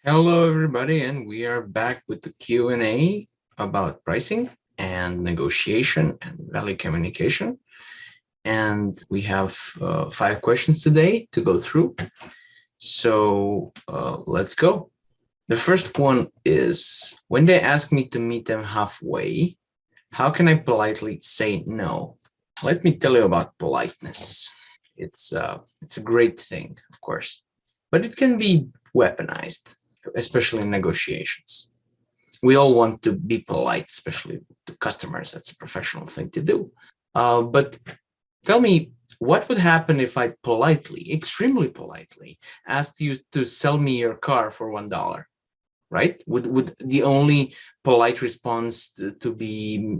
Hello, everybody, and we are back with the Q&A about pricing and negotiation and value communication. And we have 5 questions today to go through. So let's go. The first one is, when they ask me to meet them halfway, how can I politely say no? Let me tell you about politeness. It's a great thing, of course, but it can be weaponized, especially in negotiations. We all want to be polite, especially to customers. That's a professional thing to do. But tell me, what would happen if I politely, extremely politely, asked you to sell me your car for $1? Right? Would the only polite response to be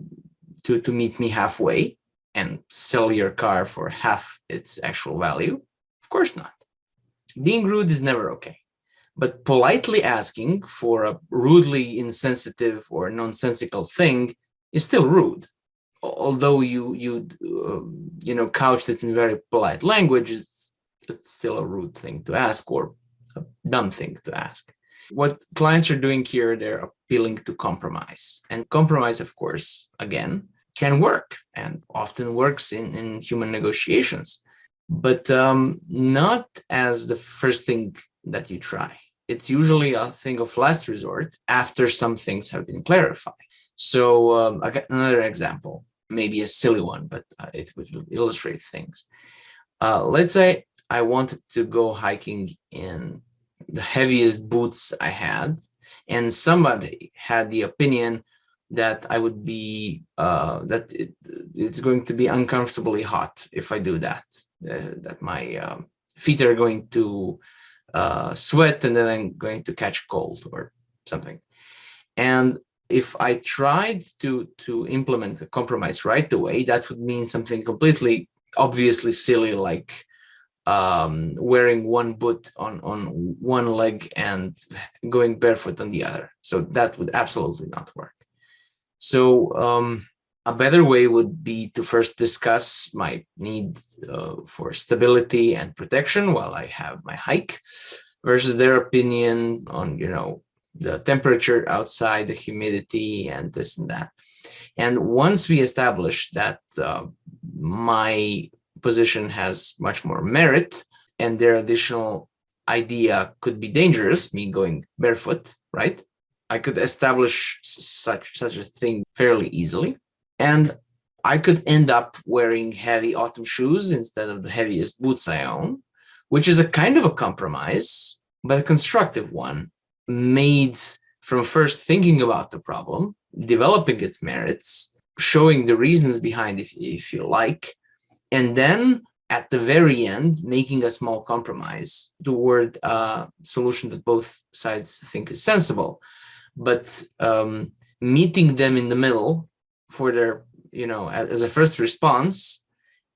to meet me halfway and sell your car for half its actual value? Of course not. Being rude is never okay. But politely asking for a rudely insensitive or nonsensical thing is still rude. Although you couched it in very polite language, it's still a rude thing to ask, or a dumb thing to ask. What clients are doing here, they're appealing to compromise. And compromise, of course, again, can work and often works in human negotiations, but not as the first thing that you try. It's usually a thing of last resort after some things have been clarified. So I got another example, maybe a silly one, but it would illustrate things. Let's say I wanted to go hiking in the heaviest boots I had, and somebody had the opinion that I would be it's going to be uncomfortably hot if I do that. That my feet are going to sweat, and then I'm going to catch cold or something. And if I tried to implement a compromise right away, that would mean something completely obviously silly, like wearing one boot on one leg and going barefoot on the other. So that would absolutely not work. So a better way would be to first discuss my need for stability and protection while I have my hike, versus their opinion on, the temperature outside, the humidity, and this and that. And once we establish that my position has much more merit and their additional idea could be dangerous, me going barefoot, right? I could establish such a thing fairly easily. And I could end up wearing heavy autumn shoes instead of the heaviest boots I own, which is a kind of a compromise, but a constructive one, made from first thinking about the problem, developing its merits, showing the reasons behind it, if you like, and then at the very end, making a small compromise toward a solution that both sides think is sensible. But meeting them in the middle for their, as a first response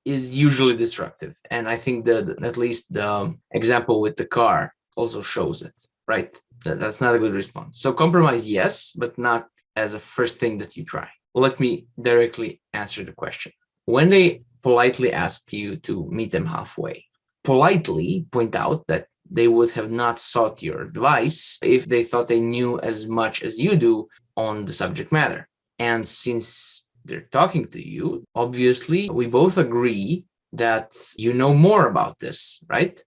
is usually disruptive. And I think that at least the example with the car also shows it, right? That's not a good response. So compromise, yes, but not as a first thing that you try. Let me directly answer the question. When they politely ask you to meet them halfway, politely point out that they would have not sought your advice if they thought they knew as much as you do on the subject matter. And since they're talking to you, obviously, we both agree that you know more about this, right?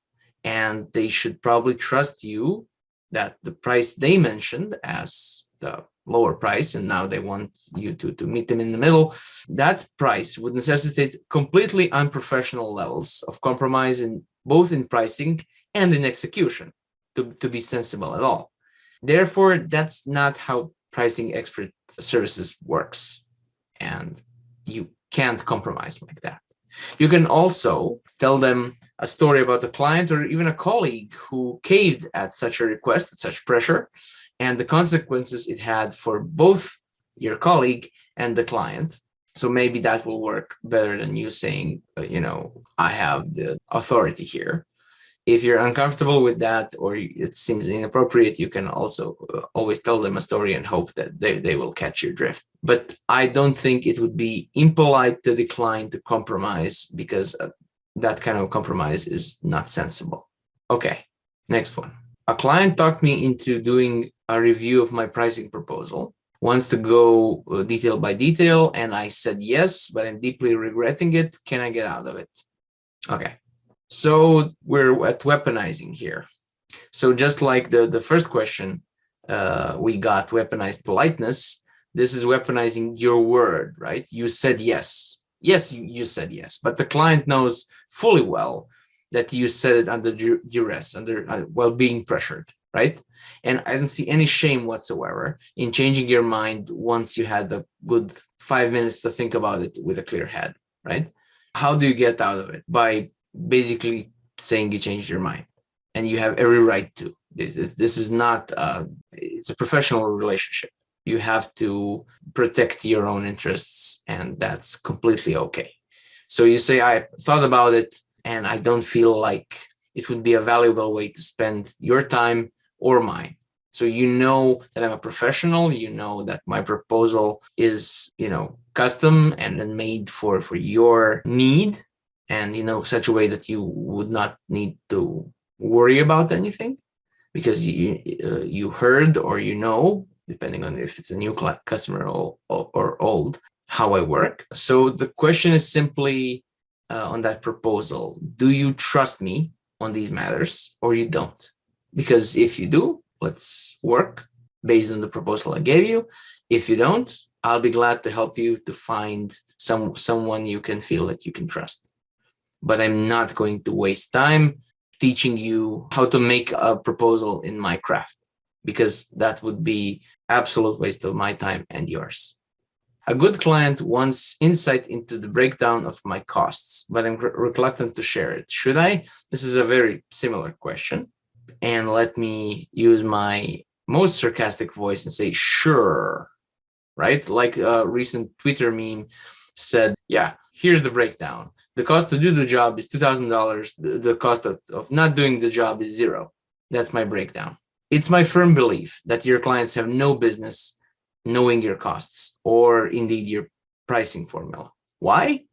And they should probably trust you that the price they mentioned as the lower price, and now they want you to meet them in the middle, that price would necessitate completely unprofessional levels of compromise in both in pricing and in execution to be sensible at all. Therefore, that's not how pricing expert services works. And you can't compromise like that. You can also tell them a story about a client or even a colleague who caved at such a request, at such pressure, and the consequences it had for both your colleague and the client. So maybe that will work better than you saying, I have the authority here. If you're uncomfortable with that, or it seems inappropriate, you can also always tell them a story and hope that they will catch your drift. But I don't think it would be impolite to decline to compromise, because that kind of compromise is not sensible. Okay, next one. A client talked me into doing a review of my pricing proposal, wants to go detail by detail, and I said yes, but I'm deeply regretting it. Can I get out of it? Okay, so we're at weaponizing here. So just like the first question, we got weaponized politeness. This is weaponizing your word, right? You said yes. Yes, you said yes, but the client knows fully well that you said it under duress, while being pressured, right? And I don't see any shame whatsoever in changing your mind once you had a good 5 minutes to think about it with a clear head, right? How do you get out of it? By basically saying you changed your mind, and you have every right to. This is not, it's a professional relationship. You have to protect your own interests, and that's completely okay. So you say, I thought about it, and I don't feel like it would be a valuable way to spend your time or mine. So you know that I'm a professional, you know that my proposal is, custom and then made for your need, and, such a way that you would not need to worry about anything, because you heard, or depending on if it's a new customer or old, how I work. So the question is simply on that proposal, do you trust me on these matters, or you don't? Because if you do, let's work based on the proposal I gave you. If you don't, I'll be glad to help you to find someone you can feel that you can trust. But I'm not going to waste time teaching you how to make a proposal in my craft, because that would be absolute waste of my time and yours. A good client wants insight into the breakdown of my costs, but I'm reluctant to share it. Should I? This is a very similar question. And let me use my most sarcastic voice and say, sure, right? Like a recent Twitter meme said, yeah, here's the breakdown. The cost to do the job is $2,000. The cost of not doing the job is $0. That's my breakdown. It's my firm belief that your clients have no business knowing your costs, or indeed your pricing formula. Why?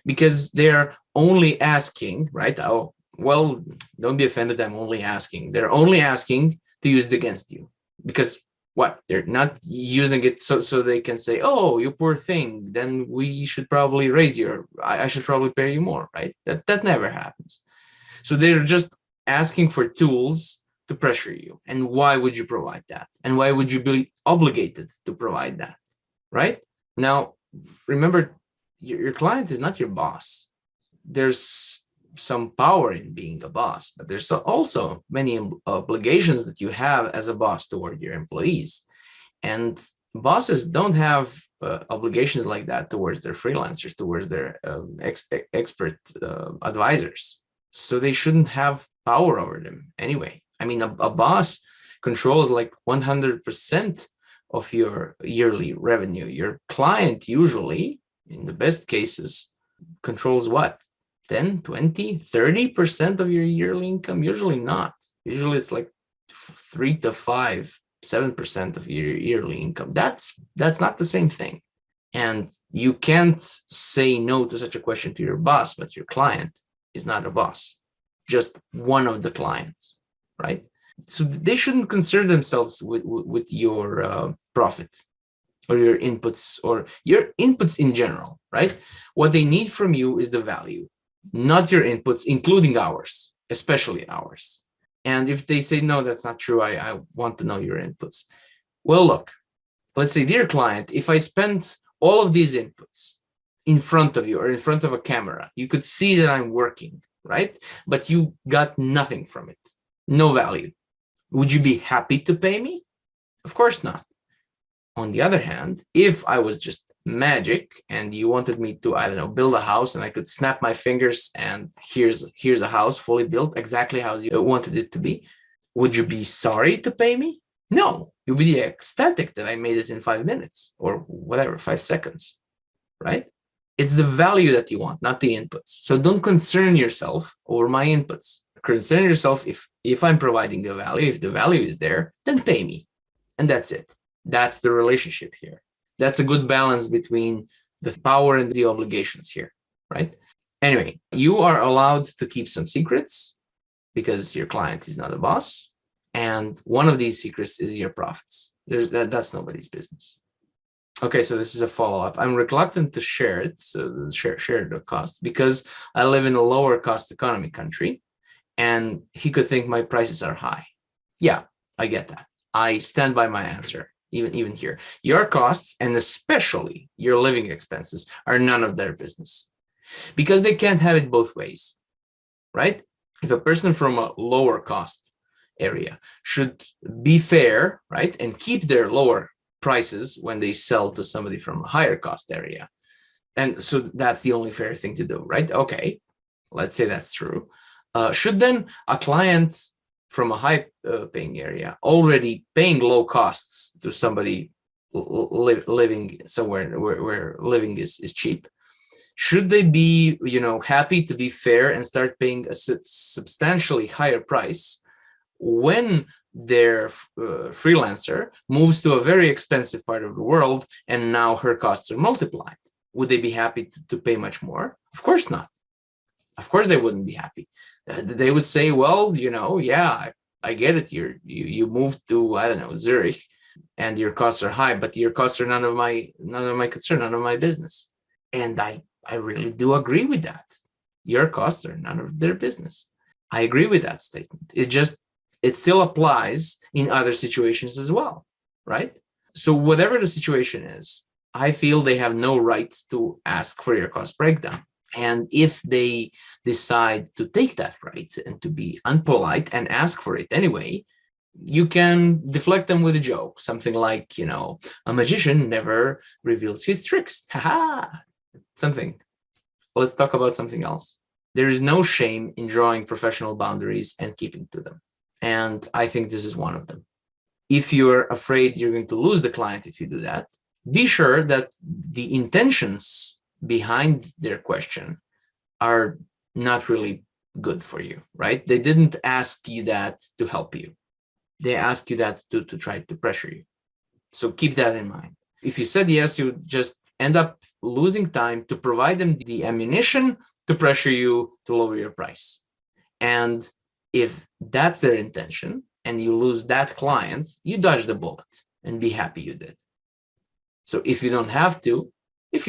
Because they're only asking, right? Oh, well, don't be offended. I'm only asking. They're only asking to use it against you, because what? They're not using it so they can say, oh, you poor thing, then we should probably I should probably pay you more, right? That never happens. So they're just asking for tools to pressure you. And why would you provide that? And why would you be obligated to provide that, right? Now, remember, your client is not your boss. There's some power in being a boss, but there's also many obligations that you have as a boss toward your employees. And bosses don't have obligations like that towards their freelancers, towards their expert advisors. So they shouldn't have power over them anyway. I mean, a boss controls like 100% of your yearly revenue. Your client usually, in the best cases, controls what? 10, 20, 30% of your yearly income? Usually not. Usually it's like 3 to 5, 7% of your yearly income. That's not the same thing. And you can't say no to such a question to your boss, but your client is not a boss, just one of the clients, right? So they shouldn't concern themselves with your profit or your inputs in general, right? What they need from you is the value, not your inputs, including ours, especially ours. And if they say, no, that's not true, I want to know your inputs. Well, look, let's say, dear client, if I spent all of these inputs in front of you or in front of a camera, you could see that I'm working, right? But you got nothing from it, no value. Would you be happy to pay me? Of course not. On the other hand, if I was just magic and you wanted me to, I don't know, build a house, and I could snap my fingers and here's a house fully built exactly how you wanted it to be, would you be sorry to pay me? No, you'd be ecstatic that I made it in 5 minutes or whatever, 5 seconds, right? It's the value that you want, not the inputs. So don't concern yourself over my inputs. Concern yourself if I'm providing the value. If the value is there, then pay me. And that's it. That's the relationship here. That's a good balance between the power and the obligations here, right? Anyway, you are allowed to keep some secrets because your client is not a boss. And one of these secrets is your profits. That's nobody's business. Okay, so this is a follow-up. I'm reluctant to share it, so share the cost, because I live in a lower cost economy country, and he could think my prices are high. Yeah, I get that. I stand by my answer, even here. Your costs, and especially your living expenses, are none of their business, because they can't have it both ways, right? If a person from a lower cost area should be fair, right, and keep their lower prices when they sell to somebody from a higher cost area, and so that's the only fair thing to do, right? Okay, let's say that's true. Should then a client from a high paying area, already paying low costs to somebody living somewhere where living is cheap, should they be, happy to be fair and start paying a substantially higher price when their freelancer moves to a very expensive part of the world and now her costs are multiplied? Would they be happy to pay much more? Of course not. Of course they wouldn't be happy. They would say, well, yeah, I get it. You moved to, I don't know, Zurich, and your costs are high, but your costs are none of my concern, none of my business. And I really do agree with that. Your costs are none of their business. I agree with that statement. It still applies in other situations as well, right? So whatever the situation is, I feel they have no right to ask for your cost breakdown. And if they decide to take that right and to be unpolite and ask for it anyway, you can deflect them with a joke, something like, a magician never reveals his tricks. Haha, something. Let's talk about something else. There is no shame in drawing professional boundaries and keeping to them. And I think this is one of them. If you're afraid you're going to lose the client if you do that, be sure that the intentions behind their question are not really good for you, right? They didn't ask you that to help you. They ask you that to try to pressure you. So keep that in mind. If you said yes, you would just end up losing time to provide them the ammunition to pressure you to lower your price. And if that's their intention and you lose that client, you dodge the bullet and be happy you did. So if you don't have to, if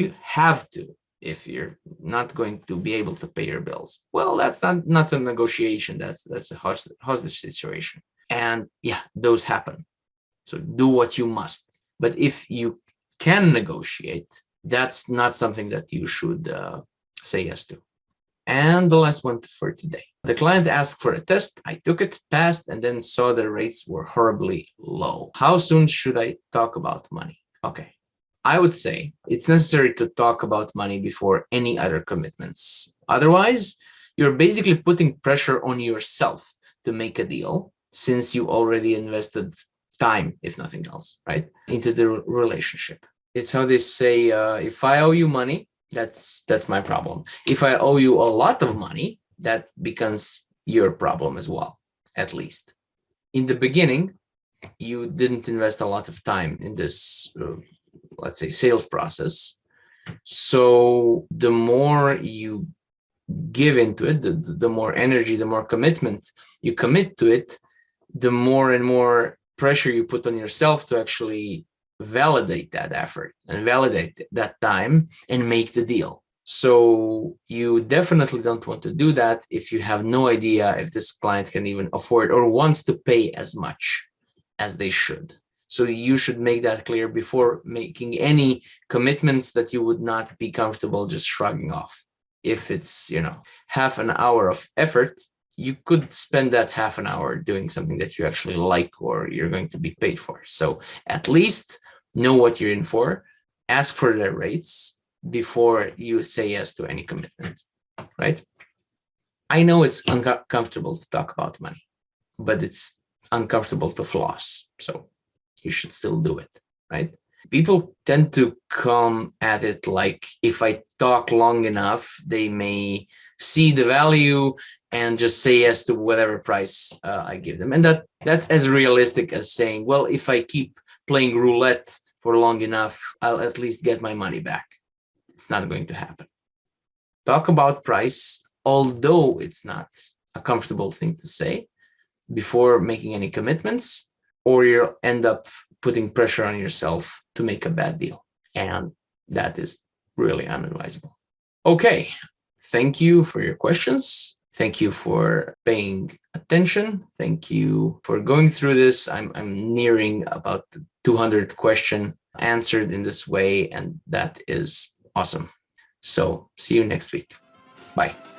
you're not going to be able to pay your bills, well, that's not a negotiation. That's a hostage situation. And yeah, those happen. So do what you must. But if you can negotiate, that's not something that you should say yes to. And the last one for today. The client asked for a test. I took it, passed, and then saw the rates were horribly low. How soon should I talk about money? Okay. I would say it's necessary to talk about money before any other commitments. Otherwise, you're basically putting pressure on yourself to make a deal, since you already invested time, if nothing else, right, into the relationship. It's how they say, if I owe you money, that's my problem. If I owe you a lot of money, that becomes your problem as well, at least. In the beginning, you didn't invest a lot of time in this, let's say, sales process. So the more you give into it, the more energy, the more commitment you commit to it, the more and more pressure you put on yourself to actually validate that effort and validate that time and make the deal. So you definitely don't want to do that if you have no idea if this client can even afford or wants to pay as much as they should. So you should make that clear before making any commitments that you would not be comfortable just shrugging off. If it's, half an hour of effort, you could spend that half an hour doing something that you actually like or you're going to be paid for. So at least know what you're in for, ask for their rates before you say yes to any commitment, right? I know it's uncomfortable to talk about money, but it's uncomfortable to floss. So you should still do it, right? People tend to come at it like, if I talk long enough, they may see the value and just say yes to whatever price I give them. And that's as realistic as saying, well, if I keep playing roulette for long enough, I'll at least get my money back. It's not going to happen. Talk about price, although it's not a comfortable thing to say. before making any commitments, or you'll end up putting pressure on yourself to make a bad deal. And that is really unadvisable. Okay, thank you for your questions. Thank you for paying attention. Thank you for going through this. I'm nearing about the 200 question answered in this way, and that is awesome. So see you next week. Bye.